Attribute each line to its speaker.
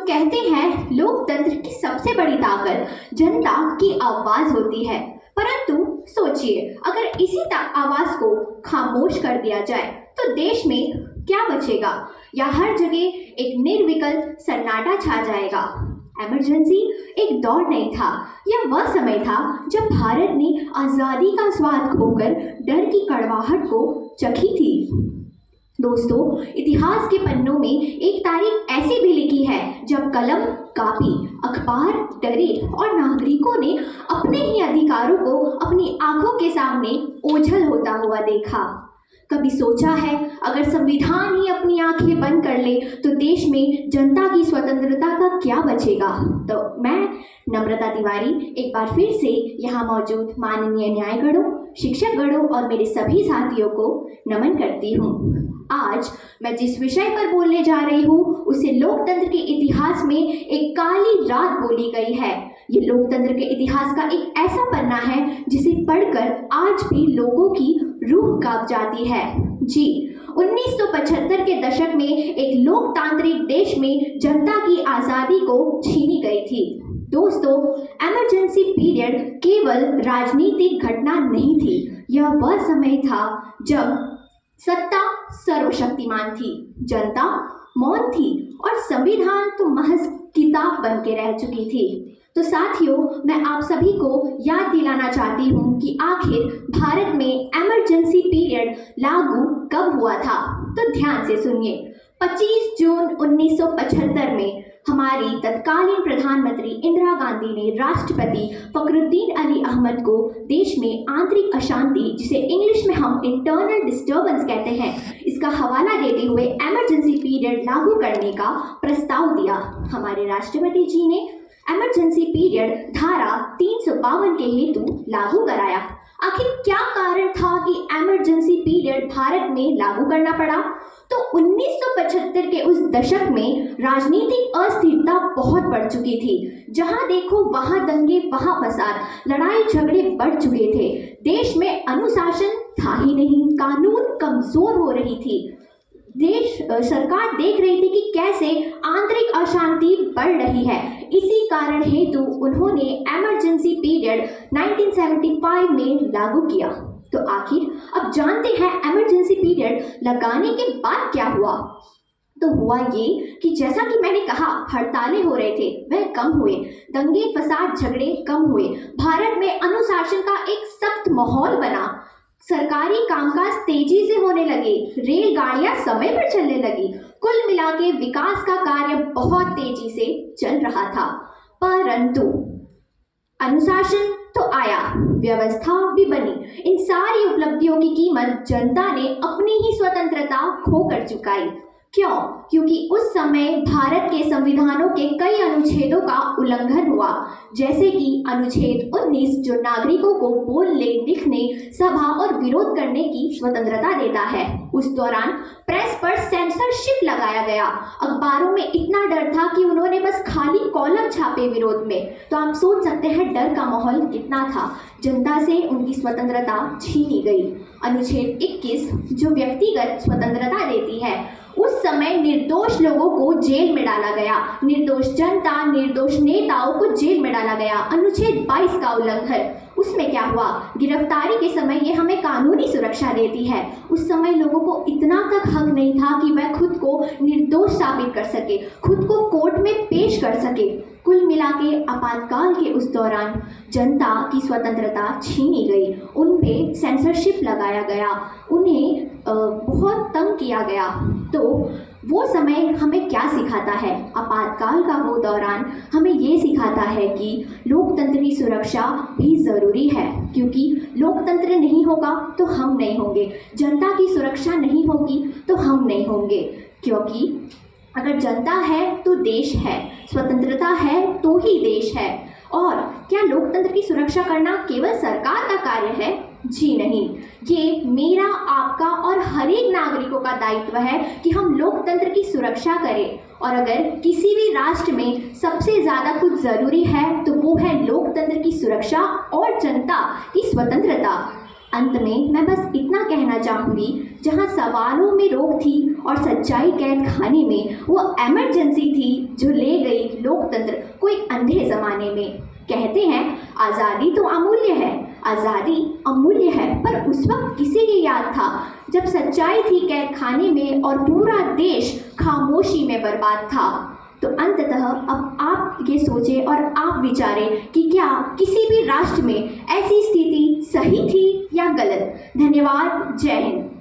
Speaker 1: कहते हैं लोकतंत्र की सबसे बड़ी ताकत जनता की आवाज होती है, परंतु सोचिए अगर इसी आवाज को खामोश कर दिया जाए तो देश में क्या बचेगा, या हर जगह एक निर्विकल्प सन्नाटा छा जाएगा। इमरजेंसी एक दौर नहीं था, यह वह समय था जब भारत ने आज़ादी का स्वाद खोकर डर की कड़वाहट को चखी थी। दोस्तों, इतिहास के पन्नों में एक तारीख ऐसी भी लिखी है जब कलम कापी, अखबार डरे और नागरिकों ने अपने ही अधिकारों को अपनी आंखों के सामने ओझल होता हुआ देखा। कभी सोचा है अगर संविधान ही अपनी आंखें बंद कर ले तो देश में जनता की स्वतंत्रता का क्या बचेगा। तो मैं नम्रता तिवारी एक बार फिर से यहाँ मौजूद माननीय न्यायगणों, शिक्षकगणों और मेरे सभी साथियों को नमन करती हूँ। आज मैं जिस विषय पर बोलने जा रही हूँ उसे लोकतंत्र के इतिहास में एक काली रात बोली गई है। ये लोकतंत्र के इतिहास का एक ऐसा पन्ना है जिसे पढ़कर आज भी लोगों की रूह कांप जाती है। जी, 1975 के दशक में एक लोकतांत्रिक देश में जनता की आज़ादी को छीनी गई थी। दोस्तों, इमरजेंसी पीरियड केवल राजनीतिक घटना नहीं थी, यह वह समय था जब सत्ता सर्वशक्तिमान थी, जनता मौन थी और संविधान तो महज किताब बन के रह चुकी थी। तो साथियों, मैं आप सभी को याद दिलाना चाहती हूँ कि आखिर भारत में इमरजेंसी पीरियड लागू कब हुआ था। तो ध्यान से सुनिए। 25 जून 1975 में हमारी तत्कालीन प्रधानमंत्री इंदिरा गांधी ने राष्ट्रपति फखरुद्दीन अली अहमद को देश में आंतरिक अशांति, जिसे इंग्लिश में हम इंटरनल डिस्टर्बेंस कहते हैं, इसका हवाला देते हुए इमरजेंसी पीरियड लागू करने का प्रस्ताव दिया। हमारे राष्ट्रपति जी ने इमरजेंसी पीरियड धारा 352 के हेतु लागू कराया। आखिर क्या कारण था कि इमरजेंसी पीरियड भारत में लागू करना पड़ा? तो 1975 के उस दशक में राजनीतिक अस्थिरता बहुत बढ़ चुकी थी। जहां देखो वहां दंगे, वहां फसाद, लड़ाई झगड़े बढ़ चुके थे। देश में अनुशासन था ही नहीं, कानून कमजोर हो रही थी। सरकार देख रही थी कि कैसे आंतरिक अशांति बढ़ रही है। इसी कारण हेतु उन्होंने इमरजेंसी पीरियड 1975 में लागू किया। तो आखिर अब जानते हैं इमरजेंसी पीरियड लगाने के बाद क्या हुआ। तो हुआ ये कि जैसा कि मैंने कहा, हड़तालें हो रहे थे, वह कम हुए, दंगे फसाद झगड़े कम हुए, भारत में अनुशासन का एक सख्त माहौल बना, सरकारी कामकाज तेजी से होने लगे, रेलगाड़ियां समय पर चलने लगी। कुल मिला के विकास का कार्य बहुत तेजी से चल रहा था। परंतु अनुशासन तो आया, व्यवस्था भी बनी। इन सारी उपलब्धियों की कीमत जनता ने अपनी ही स्वतंत्रता खोकर चुकाई। क्यों? क्योंकि उस समय भारत के संविधानों के कई अनुच्छेदों का उल्लंघन हुआ, जैसे कि अनुच्छेद 19 जो नागरिकों को बोलने, लिखने, सभा और विरोध करने की स्वतंत्रता देता है। उस दौरान प्रेस पर सेंसरशिप लगाया गया। अखबारों में इतना डर था कि उन्होंने बस खाली कॉलम छापे विरोध में। तो आप सोच सकते हैं डर का माहौल कितना था। जनता से उनकी स्वतंत्रता छीनी गई। अनुच्छेद 21 जो व्यक्तिगत स्वतंत्रता देती है, उस समय निर्दोष लोगों को जेल में डाला गया, निर्दोष जनता, निर्दोष नेताओं को जेल में डाला गया। अनुच्छेद 22 का उल्लंघन, उसमें क्या हुआ? गिरफ्तारी के समय ये हमें कानूनी सुरक्षा देती है। उस समय लोगों को इतना तक हक नहीं था कि वह खुद को निर्दोष साबित कर सके, खुद को कोर्ट में पेश कर सके। कुल मिला के आपातकाल के उस दौरान जनता की स्वतंत्रता छीनी गई, उन पे सेंसरशिप लगाया गया, उन्हें बहुत तंग किया गया। तो वो समय हमें क्या सिखाता है? आपातकाल का वो दौरान हमें ये सिखाता है कि लोकतंत्र की सुरक्षा भी ज़रूरी है, क्योंकि लोकतंत्र नहीं होगा तो हम नहीं होंगे, जनता की सुरक्षा नहीं होगी तो हम नहीं होंगे। क्योंकि अगर जनता है तो देश है, स्वतंत्रता है तो ही देश है। और क्या लोकतंत्र की सुरक्षा करना केवल सरकार का कार्य है? जी नहीं, ये मेरा, आपका और हर एक नागरिकों का दायित्व है कि हम लोकतंत्र की सुरक्षा करें। और अगर किसी भी राष्ट्र में सबसे ज़्यादा कुछ ज़रूरी है तो वो है लोकतंत्र की सुरक्षा और जनता की स्वतंत्रता। अंत में मैं बस इतना कहना चाहूँगी, जहाँ सवालों में रोक थी और सच्चाई कैद खाने में, वो इमरजेंसी थी जो ले गई अंधे जमाने में। कहते हैं आज़ादी तो अमूल्य है, आज़ादी अमूल्य है, पर उस वक्त किसे ये याद था जब सच्चाई थी कैद खाने में और पूरा देश खामोशी में बर्बाद था। तो अंततः अब आप ये सोचें और आप विचारें कि क्या किसी भी राष्ट्र में ऐसी स्थिति सही थी या गलत। धन्यवाद। जय हिंद।